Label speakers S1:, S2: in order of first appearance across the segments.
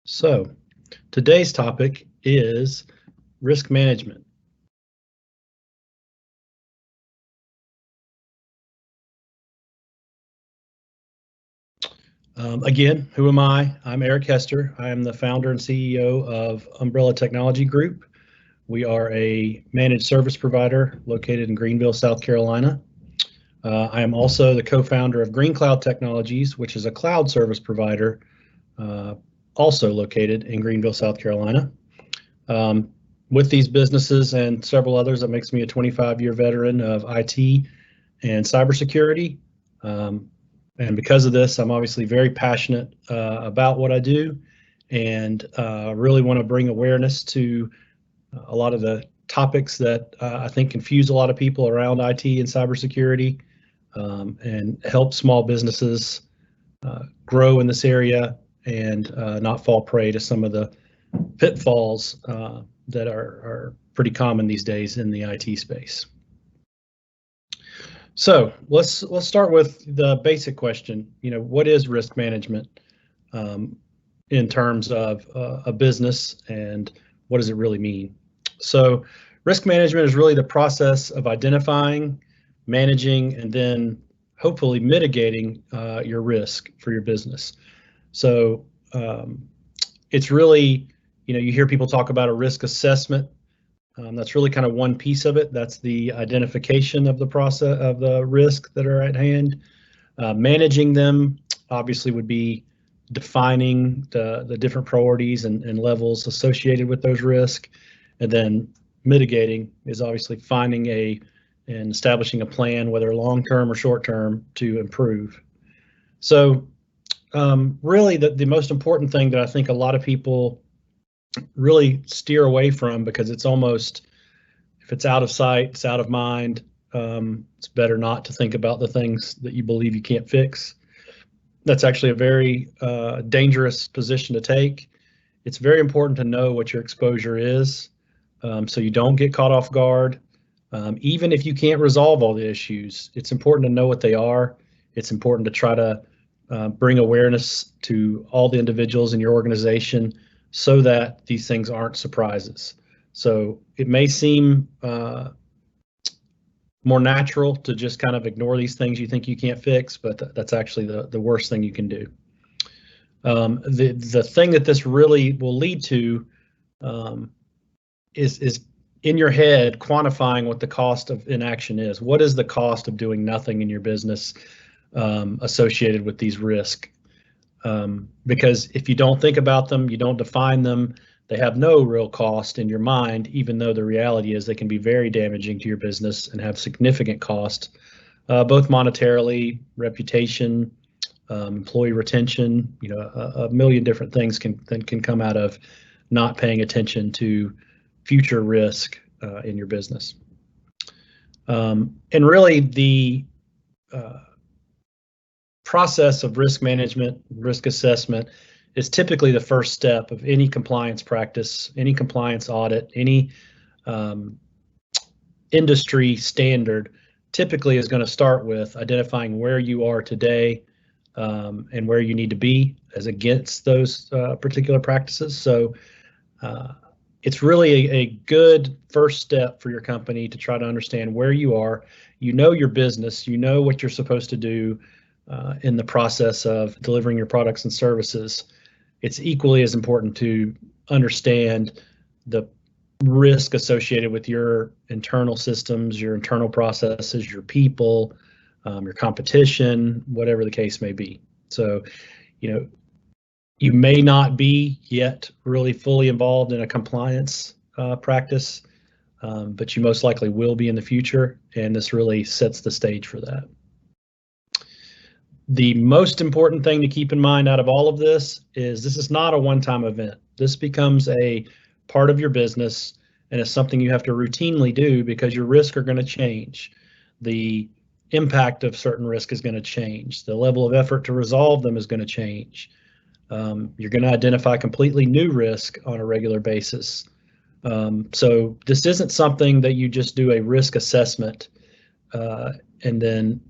S1: So today's topic is risk management. Again, who am I? I'm Eric Hester. I am the founder and CEO of Umbrella Technology Group. We are a managed service provider located in Greenville, South Carolina. I am also the co-founder of Green Cloud Technologies, which is a cloud service provider also located in Greenville, South Carolina. With these businesses and several others, that makes me a 25-year veteran of IT and cybersecurity. And because of this, I'm obviously very passionate about what I do, and really want to bring awareness to a lot of the topics that I think confuse a lot of people around IT and cybersecurity, and help small businesses grow in this area and not fall prey to some of the pitfalls that are pretty common these days in the IT space. So let's start with the basic question. What is risk management in terms of a business, and what does it really mean? So risk management is really the process of identifying, managing, and then hopefully mitigating your risk for your business. So it's really, you hear people talk about a risk assessment. That's really kind of one piece of it. That's the identification of the process of the risk that are at hand. Managing them obviously would be defining the different priorities and levels associated with those risks. And then mitigating is obviously finding and establishing a plan, whether long-term or short-term, to improve. So really the most important thing that I think a lot of people really steer away from, because it's almost, if it's out of sight, it's out of mind. It's better not to think about the things that you believe you can't fix. That's actually a very dangerous position to take. It's very important to know what your exposure is, so you don't get caught off guard. Even if you can't resolve all the issues, it's important to know what they are. It's important to try to bring awareness to all the individuals in your organization so that these things aren't surprises. So it may seem more natural to just kind of ignore these things you think you can't fix, but that's actually the worst thing you can do. The thing that this really will lead to is in your head quantifying what the cost of inaction is. What is the cost of doing nothing in your business associated with these risks? Because if you don't think about them, you don't define them, they have no real cost in your mind, even though the reality is they can be very damaging to your business and have significant cost, both monetarily, reputation, employee retention. A million different things can come out of not paying attention to future risk in your business. And really the process of risk management, risk assessment, is typically the first step of any compliance practice, any compliance audit, any industry standard. Typically is going to start with identifying where you are today and where you need to be as against those particular practices. So it's really a good first step for your company to try to understand where you are. Your business, what you're supposed to do in the process of delivering your products and services. It's equally as important to understand the risk associated with your internal systems, your internal processes, your people, your competition, whatever the case may be. So, you may not be yet really fully involved in a compliance practice, but you most likely will be in the future, and this really sets the stage for that. The most important thing to keep in mind out of all of this is not a one-time event. This becomes a part of your business, and it's something you have to routinely do because your risks are going to change. The impact of certain risk is going to change. The level of effort to resolve them is going to change. You're going to identify completely new risk on a regular basis. So this isn't something that you just do a risk assessment and then,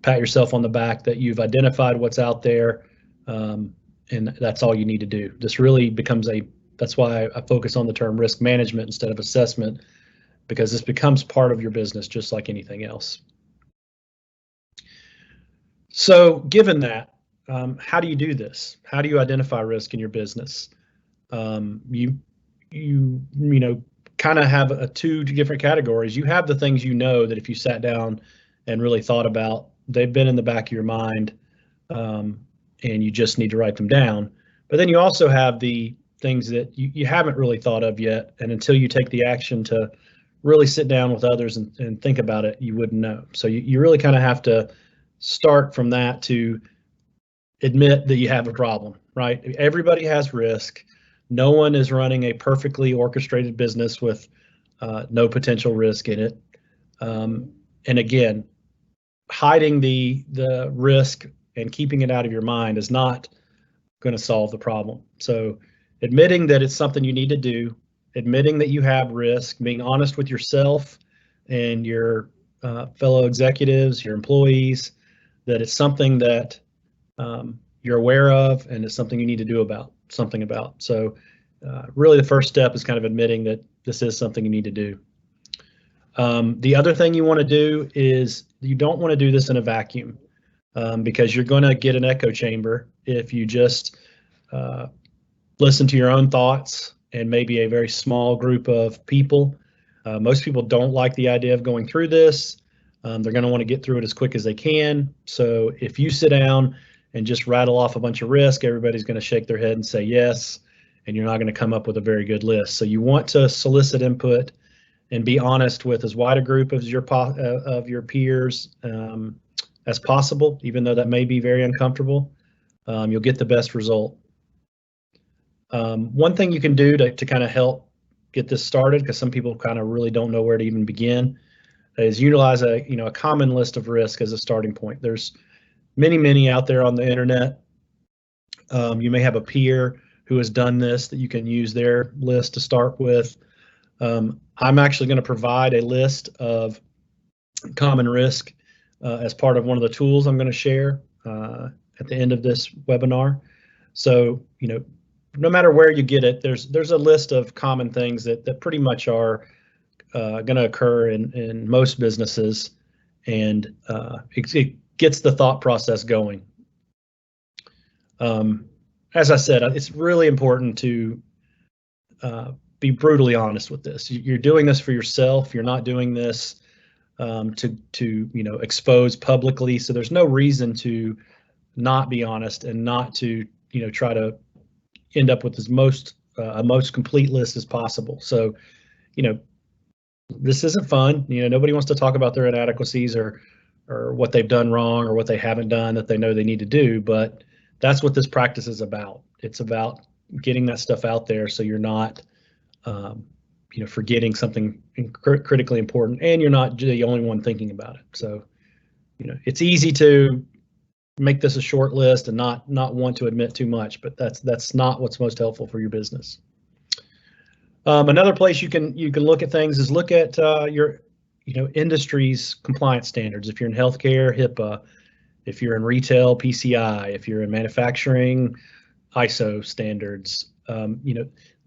S1: pat yourself on the back that you've identified what's out there, and and that's all you need to do. This really becomes that's why I focus on the term risk management instead of assessment, because this becomes part of your business just like anything else. So given that, how do you do this? How do you identify risk in your business? You know, kind of have two different categories. You have the things you know that if you sat down and really thought about, they've been in the back of your mind, and you just need to write them down. But then you also have the things that you haven't really thought of yet, and until you take the action to really sit down with others and think about it, you wouldn't know. So you really kind of have to start from that to admit that you have a problem, right? Everybody has risk. No one is running a perfectly orchestrated business with no potential risk in it. And again, hiding the risk and keeping it out of your mind is not going to solve the problem. So admitting that it's something you need to do, admitting that you have risk, being honest with yourself and your fellow executives, your employees, that it's something that you're aware of and it's something you need to do something about. So really the first step is kind of admitting that this is something you need to do. The other thing you want to do is you don't want to do this in a vacuum, because you're going to get an echo chamber if you just listen to your own thoughts and maybe a very small group of people. Most people don't like the idea of going through this. They're going to want to get through it as quick as they can. So if you sit down and just rattle off a bunch of risk, everybody's going to shake their head and say yes, and you're not going to come up with a very good list. So you want to solicit input and be honest with as wide a group of your peers as possible, even though that may be very uncomfortable. You'll get the best result. One thing you can do to kind of help get this started, because some people kind of really don't know where to even begin, is utilize a common list of risk as a starting point. There's many out there on the internet. You may have a peer who has done this that you can use their list to start with. I'm actually going to provide a list of common risk as part of one of the tools I'm going to share at the end of this webinar. So, no matter where you get it, there's a list of common things that pretty much are going to occur in most businesses, and it gets the thought process going. As I said, it's really important to be brutally honest with this. You're doing this for yourself. You're not doing this to expose publicly. So there's no reason to not be honest and not to try to end up with a most complete list as possible. So this isn't fun. Nobody wants to talk about their inadequacies or what they've done wrong or what they haven't done that they know they need to do. But that's what this practice is about. It's about getting that stuff out there so you're not forgetting something critically important, and you're not the only one thinking about it. So it's easy to make this a short list and not want to admit too much, but that's not what's most helpful for your business. Another place you can look at things is look at your industry's compliance standards. If you're in healthcare, HIPAA. If you're in retail, PCI. If you're in manufacturing, ISO standards.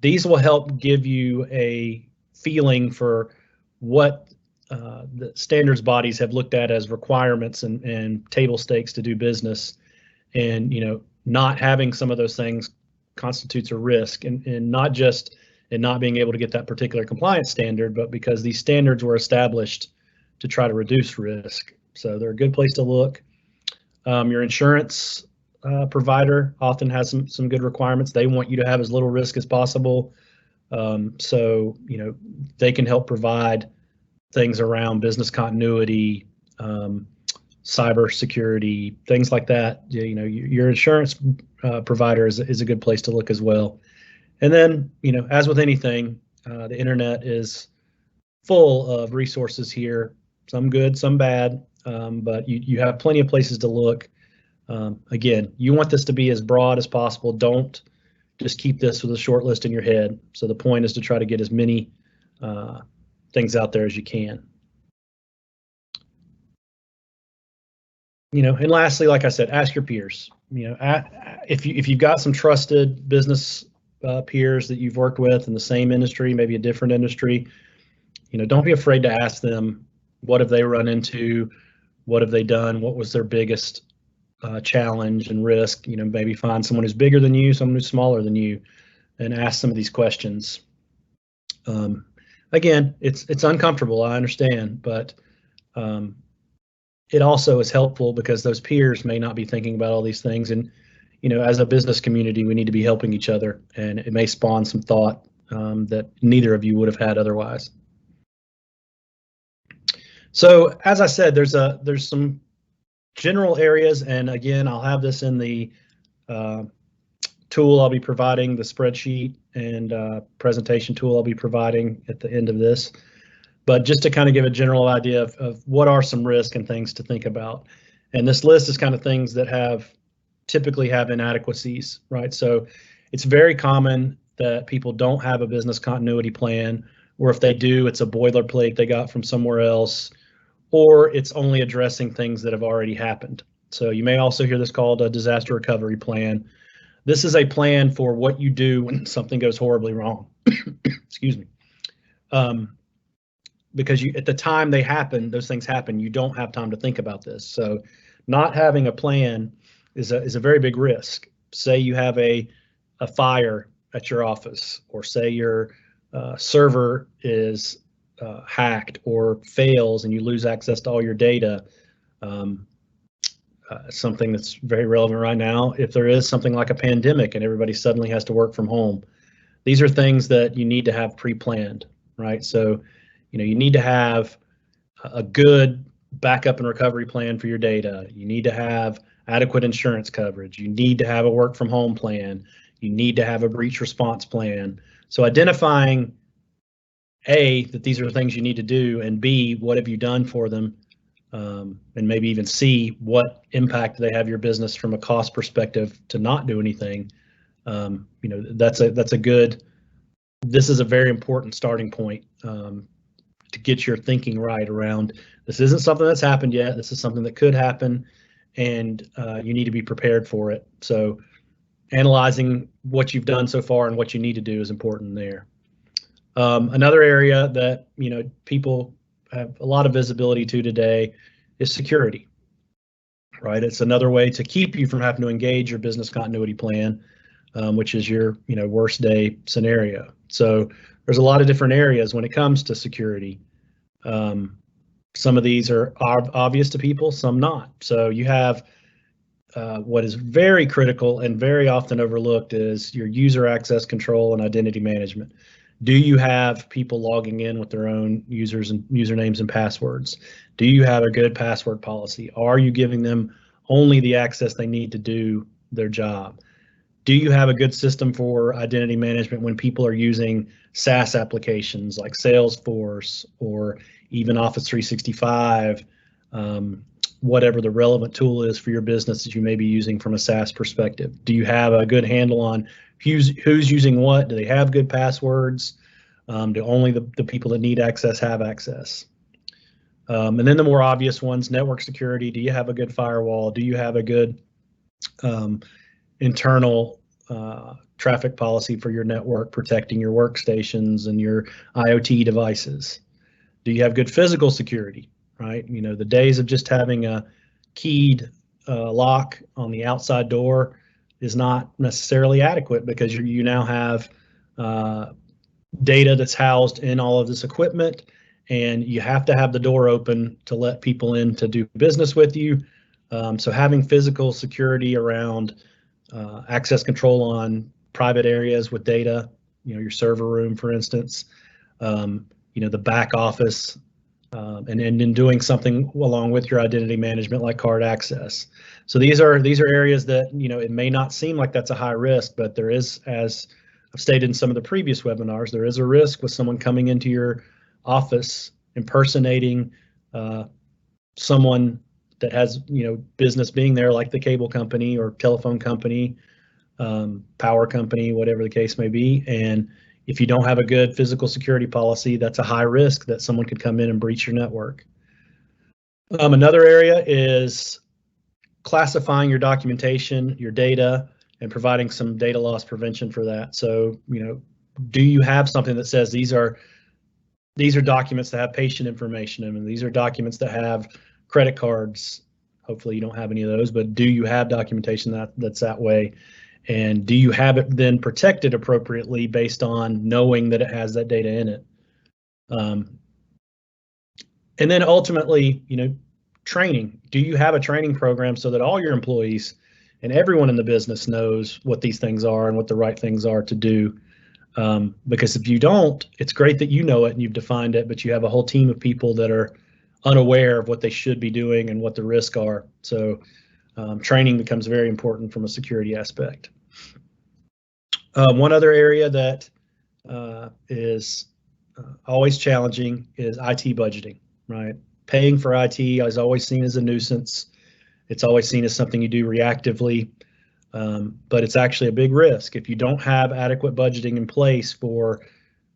S1: These will help give you a feeling for what the standards bodies have looked at as requirements and table stakes to do business. And not having some of those things constitutes a risk, and not just in not being able to get that particular compliance standard, but because these standards were established to try to reduce risk. So they're a good place to look. Your insurance provider often has some good requirements. They want you to have as little risk as possible. So they can help provide things around business continuity, cybersecurity, things like that. Your insurance provider is a good place to look as well. And then, as with anything, the internet is full of resources here, some good, some bad, but you have plenty of places to look. Again, you want this to be as broad as possible. Don't just keep this with a short list in your head. So the point is to try to get as many things out there as you can. And lastly, like I said, ask your peers. If you've got some trusted business peers that you've worked with in the same industry, maybe a different industry, don't be afraid to ask them, what have they run into, what have they done, what was their biggest challenge and risk. Maybe find someone who's bigger than you, someone who's smaller than you, and ask some of these questions. Again, it's uncomfortable, I understand, but it also is helpful because those peers may not be thinking about all these things. And as a business community, we need to be helping each other, and it may spawn some thought that neither of you would have had otherwise. So as I said, there's some general areas, and again, I'll have this in the tool I'll be providing, the spreadsheet and presentation tool I'll be providing at the end of this. But just to kind of give a general idea of what are some risks and things to think about. And this list is kind of things that typically have inadequacies, right? So it's very common that people don't have a business continuity plan, or if they do, it's a boilerplate they got from somewhere else, or it's only addressing things that have already happened. So you may also hear this called a disaster recovery plan. This is a plan for what you do when something goes horribly wrong. Excuse me. Because at the time those things happen, you don't have time to think about this. So not having a plan is a very big risk. Say you have a fire at your office, or say your server is hacked or fails and you lose access to all your data. Something that's very relevant right now, if there is something like a pandemic and everybody suddenly has to work from home, these are things that you need to have pre-planned, right? So you need to have a good backup and recovery plan for your data. You need to have adequate insurance coverage. You need to have a work from home plan. You need to have a breach response plan. So identifying A, that these are things you need to do, and B, what have you done for them, and maybe even C, what impact do they have your business from a cost perspective to not do anything. This is a very important starting point to get your thinking right around, this isn't something that's happened yet, this is something that could happen, and you need to be prepared for it. So analyzing what you've done so far and what you need to do is important there. Another area that people have a lot of visibility to today is security, right? It's another way to keep you from having to engage your business continuity plan, which is your worst day scenario. So there's a lot of different areas when it comes to security. Some of these are obvious to people, some not. So you have what is very critical and very often overlooked is your user access control and identity management. Do you have people logging in with their own users and usernames and passwords? Do you have a good password policy? Are you giving them only the access they need to do their job? Do you have a good system for identity management when people are using SaaS applications like Salesforce or even Office 365, whatever the relevant tool is for your business that you may be using from a SaaS perspective? Do you have a good handle on who's using what? Do they have good passwords? Do only the people that need access have access? And then the more obvious ones, network security. Do you have a good firewall? Do you have a good internal traffic policy for your network, protecting your workstations and your IoT devices? Do you have good physical security, right? The days of just having a keyed lock on the outside door is not necessarily adequate, because you now have data that's housed in all of this equipment, and you have to have the door open to let people in to do business with you. So having physical security around access control on private areas with data, your server room, for instance, the back office, and in doing something along with your identity management like card access. So these are areas that it may not seem like that's a high risk, but there is, as I've stated in some of the previous webinars, there is a risk with someone coming into your office impersonating someone that has business being there, like the cable company or telephone company, power company, whatever the case may be. And if you don't have a good physical security policy, that's a high risk that someone could come in and breach your network. Another area is classifying your documentation, your data, and providing some data loss prevention for that. So, do you have something that says these are documents that have patient information in them, these are documents that have credit cards? Hopefully you don't have any of those, but do you have documentation that's that way? And do you have it then protected appropriately based on knowing that it has that data in it? And then ultimately, training. Do you have a training program so that all your employees and everyone in the business knows what these things are and what the right things are to do? Because if you don't, it's great that you know it and you've defined it, but you have a whole team of people that are unaware of what they should be doing and what the risks are. So training becomes very important from a security aspect. One other area that is always challenging is IT budgeting, right? Paying for IT is always seen as a nuisance. It's always seen as something you do reactively, but it's actually a big risk if you don't have adequate budgeting in place for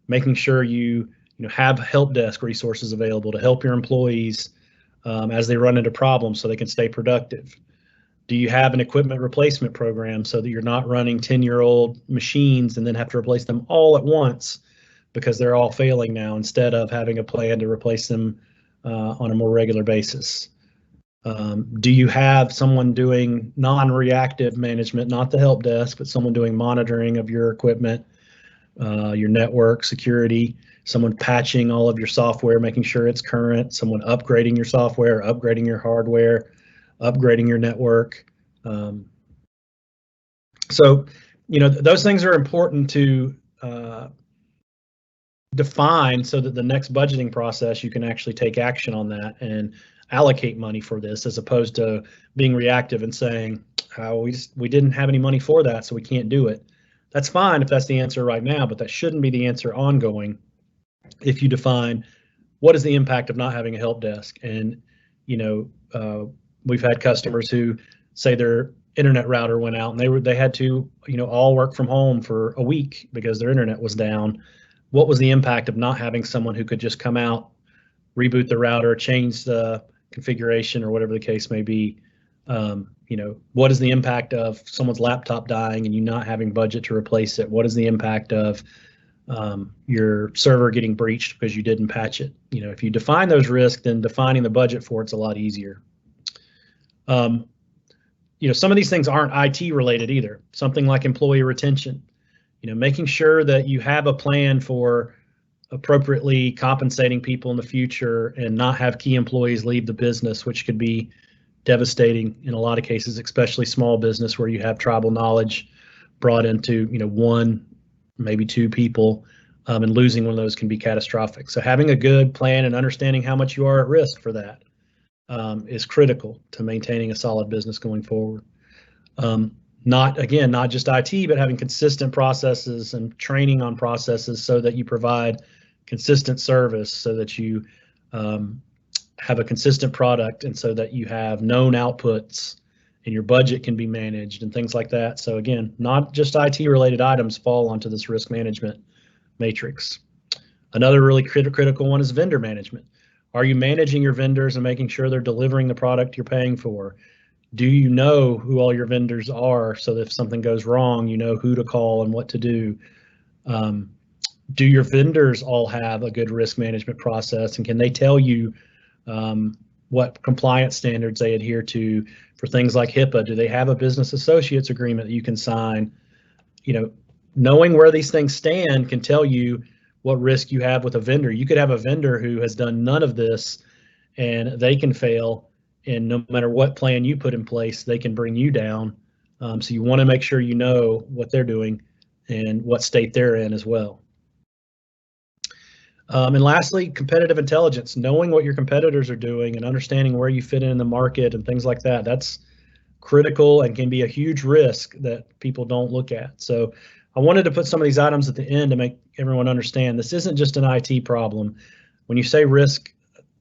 S1: making sure you have help desk resources available to help your employees as they run into problems so they can stay productive. Do you have an equipment replacement program so that you're not running 10-year-old machines and then have to replace them all at once because they're all failing now, instead of having a plan to replace them on a more regular basis? Do you have someone doing non-reactive management, not the help desk, but someone doing monitoring of your equipment, your network security, someone patching all of your software, making sure it's current, someone upgrading your software, upgrading your hardware, upgrading your network? So, those things are important to define so that the next budgeting process you can actually take action on that and allocate money for this, as opposed to being reactive and saying, oh, we didn't have any money for that, so we can't do it. That's fine if that's the answer right now, but that shouldn't be the answer ongoing. If you define what is the impact of not having a help desk, and we've had customers who say their internet router went out and they had to all work from home for a week because their internet was down. What was the impact of not having someone who could just come out, reboot the router, change the configuration or whatever the case may be? What is the impact of someone's laptop dying and you not having budget to replace it? What is the impact of your server getting breached because you didn't patch it? If you define those risks, then defining the budget for it's a lot easier. Some of these things aren't IT related either. Something like employee retention, making sure that you have a plan for appropriately compensating people in the future and not have key employees leave the business, which could be devastating in a lot of cases, especially small business where you have tribal knowledge brought into one, maybe two people, and losing one of those can be catastrophic. So having a good plan and understanding how much you are at risk for that is critical to maintaining a solid business going forward. Not just IT, but having consistent processes and training on processes so that you provide consistent service, so that you have a consistent product, and so that you have known outputs and your budget can be managed and things like that. So again, not just IT related items fall onto this risk management matrix. Another really critical one is vendor management. Are you managing your vendors and making sure they're delivering the product you're paying for? Do you know who all your vendors are so that if something goes wrong, you know who to call and what to do? Do your vendors all have a good risk management process, and can they tell you what compliance standards they adhere to for things like HIPAA? Do they have a business associates agreement that you can sign? Knowing where these things stand can tell you what risk you have with a vendor. You could have a vendor who has done none of this and they can fail, and no matter what plan you put in place, they can bring you down. So you want to make sure you know what they're doing and what state they're in as well. And lastly, competitive intelligence, knowing what your competitors are doing and understanding where you fit in the market and things like that. That's critical and can be a huge risk that people don't look at. So I wanted to put some of these items at the end to make everyone understand this isn't just an IT problem. When you say risk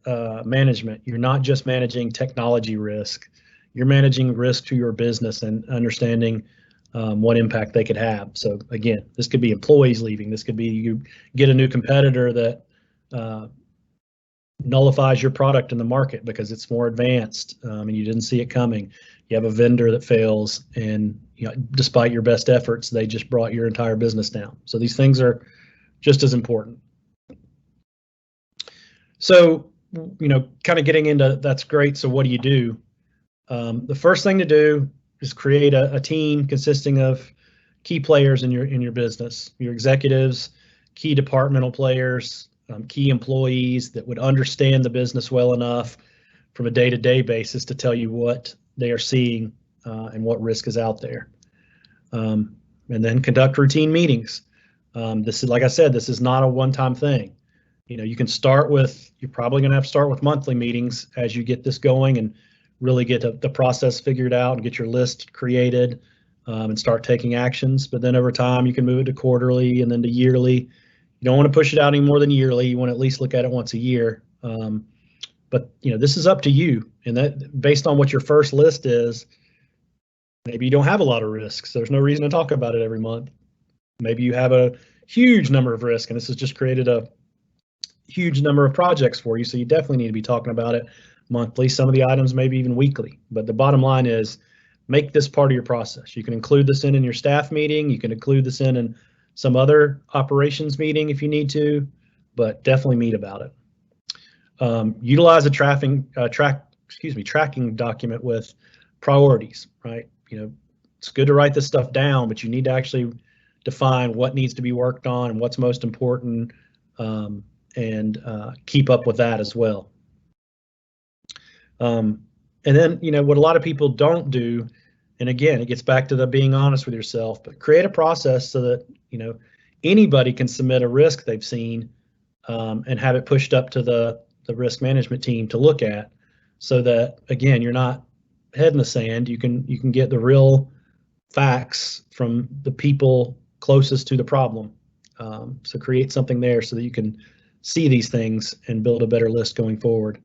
S1: management, you're not just managing technology risk, you're managing risk to your business and understanding what impact they could have. So again, this could be employees leaving. This could be you get a new competitor that nullifies your product in the market because it's more advanced, and you didn't see it coming. You have a vendor that fails, and despite your best efforts, they just brought your entire business down. So these things are just as important. So, kind of getting into that's great. So what do you do? The first thing to do is create a team consisting of key players in your business, your executives, key departmental players, key employees that would understand the business well enough from a day-to-day basis to tell you what they are seeing and what risk is out there. And then conduct routine meetings. This is, like I said, this is not a one-time thing. You can start with, you're probably going to have to start with monthly meetings as you get this going and really get the process figured out and get your list created and start taking actions. But then over time, you can move it to quarterly and then to yearly. You don't want to push it out any more than yearly. You want to at least look at it once a year. But this is up to you, and that based on what your first list is. Maybe you don't have a lot of risks. There's no reason to talk about it every month. Maybe you have a huge number of risks, and this has just created a huge number of projects for you. So you definitely need to be talking about it monthly. Some of the items maybe even weekly. But the bottom line is, make this part of your process. You can include this in your staff meeting. You can include this in some other operations meeting if you need to, but definitely meet about it. Utilize a tracking document with priorities, right? It's good to write this stuff down, but you need to actually define what needs to be worked on and what's most important, and keep up with that as well. And then, what a lot of people don't do, and again, it gets back to the being honest with yourself, but create a process so that, anybody can submit a risk they've seen and have it pushed up to the risk management team to look at, so that, again, you're not head in the sand. You can get the real facts from the people closest to the problem. So create something there so that you can see these things and build a better list going forward.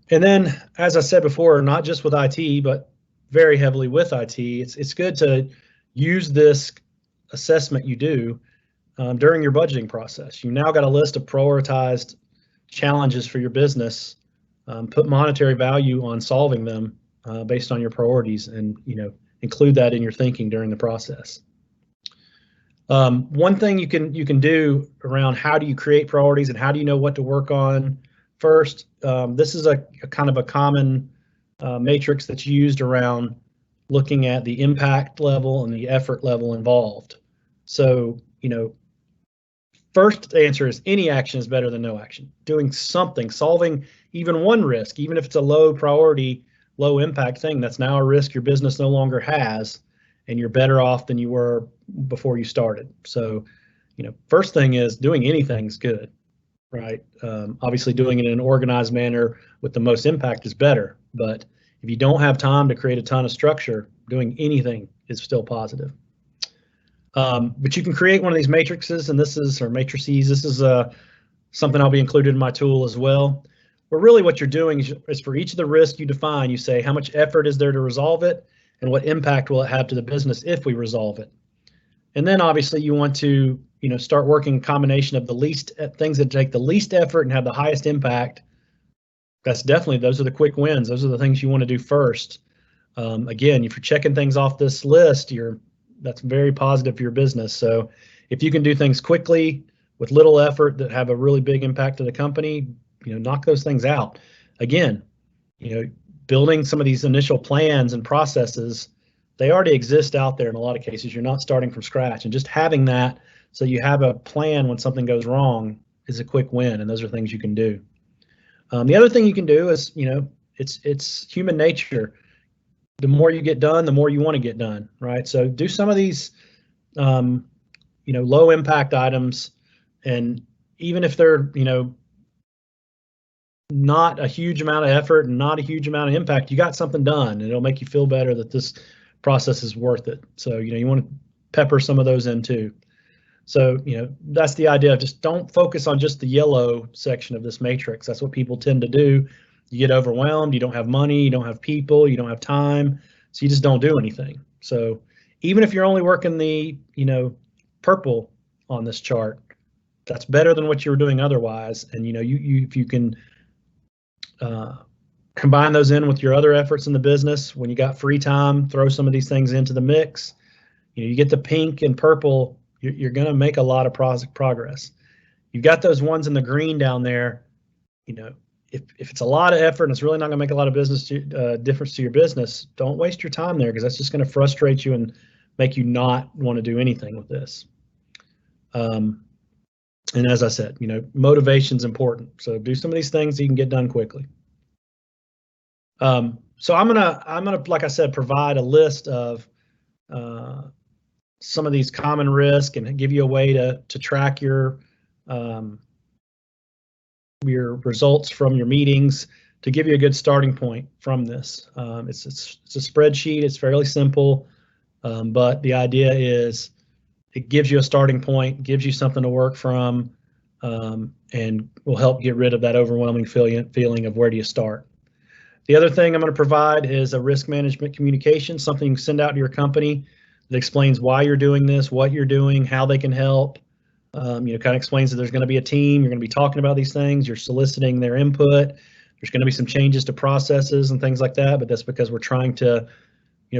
S1: And then, as I said before, not just with IT, but very heavily with IT, it's good to use this assessment you do during your budgeting process. You now got a list of prioritized challenges for your business. Put monetary value on solving them based on your priorities, and include that in your thinking during the process. One thing you can do around how do you create priorities and how do you know what to work on first. This is a kind of a common matrix that's used around looking at the impact level and the effort level involved. So, first answer is any action is better than no action. Doing something, solving even one risk, even if it's a low priority, low impact thing, that's now a risk your business no longer has, and you're better off than you were before you started. So, first thing is doing anything is good, right? Obviously doing it in an organized manner with the most impact is better, but if you don't have time to create a ton of structure, doing anything is still positive. But you can create one of these matrices, and this is something I'll be included in my tool as well. But really what you're doing is for each of the risks you define, you say how much effort is there to resolve it and what impact will it have to the business if we resolve it. And then obviously you want to start working a combination of the least things that take the least effort and have the highest impact. Those are the quick wins. Those are the things you want to do first. Again, if you're checking things off this list, that's very positive for your business. So if you can do things quickly with little effort that have a really big impact to the company, knock those things out. Again, building some of these initial plans and processes, they already exist out there in a lot of cases. You're not starting from scratch, and just having that so you have a plan when something goes wrong is a quick win, and those are things you can do. The other thing you can do is, it's human nature. The more you get done, the more you want to get done, right? So do some of these, low impact items, and even if they're, not a huge amount of effort and not a huge amount of impact, you got something done, and it'll make you feel better that this process is worth it. So, you want to pepper some of those in too. So, that's the idea of just don't focus on just the yellow section of this matrix. That's what people tend to do. You get overwhelmed, you don't have money, you don't have people, you don't have time, so you just don't do anything. So even if you're only working the, purple on this chart, that's better than what you were doing otherwise. And if you can combine those in with your other efforts in the business, when you got free time, throw some of these things into the mix. You get the pink and purple, you're going to make a lot of progress. You've got those ones in the green down there. If it's a lot of effort and it's really not going to make a lot of difference to your business, don't waste your time there, because that's just going to frustrate you and make you not want to do anything with this. And as I said, motivation's important. So do some of these things that you can get done quickly. So I'm gonna, like I said, provide a list of some of these common risks and give you a way to track your results from your meetings, to give you a good starting point from this. It's a spreadsheet. It's fairly simple, but the idea is it gives you a starting point, gives you something to work from, and will help get rid of that overwhelming feeling of where do you start. The other thing I'm going to provide is a risk management communication, something you can send out to your company that explains why you're doing this, what you're doing, how they can help. Kind of explains that there's going to be a team. You're going to be talking about these things. You're soliciting their input. There's going to be some changes to processes and things like that, but that's because we're trying to,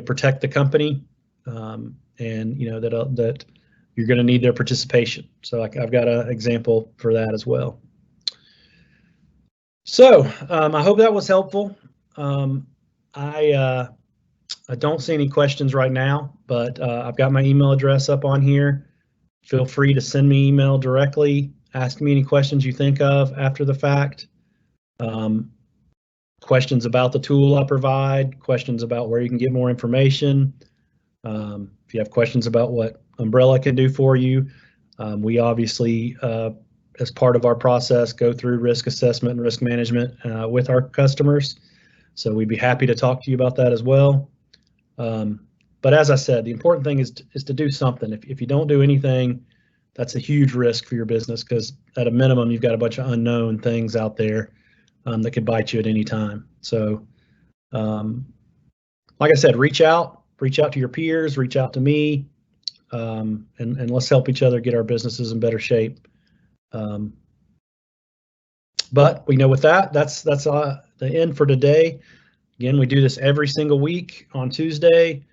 S1: protect the company, and that you're going to need their participation. So I've got an example for that as well. So I hope that was helpful. I don't see any questions right now, but I've got my email address up on here. Feel free to send me email directly. Ask me any questions you think of after the fact. Questions about the tool I provide, questions about where you can get more information. If you have questions about what Umbrella can do for you, we obviously, as part of our process, go through risk assessment and risk management with our customers. So we'd be happy to talk to you about that as well. But as I said, the important thing is to do something. If you don't do anything, that's a huge risk for your business, because at a minimum, you've got a bunch of unknown things out there that could bite you at any time. So like I said, reach out to your peers, reach out to me, and let's help each other get our businesses in better shape. But with that, that's the end for today. Again, we do this every single week on Tuesday.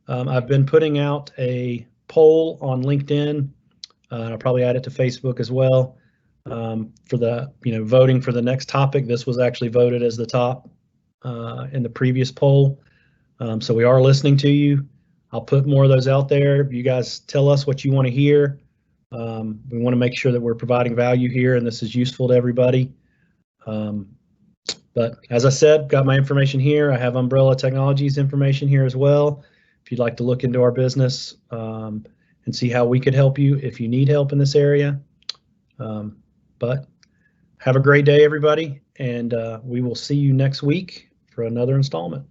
S1: I've been putting out a poll on LinkedIn. I'll probably add it to Facebook as well, for the voting for the next topic. This was actually voted as the top in the previous poll. So we are listening to you. I'll put more of those out there. You guys tell us what you want to hear. We want to make sure that we're providing value here and this is useful to everybody. But as I said, got my information here. I have Umbrella Technologies information here as well, if you'd like to look into our business and see how we could help you if you need help in this area. But have a great day, everybody, and we will see you next week for another installment.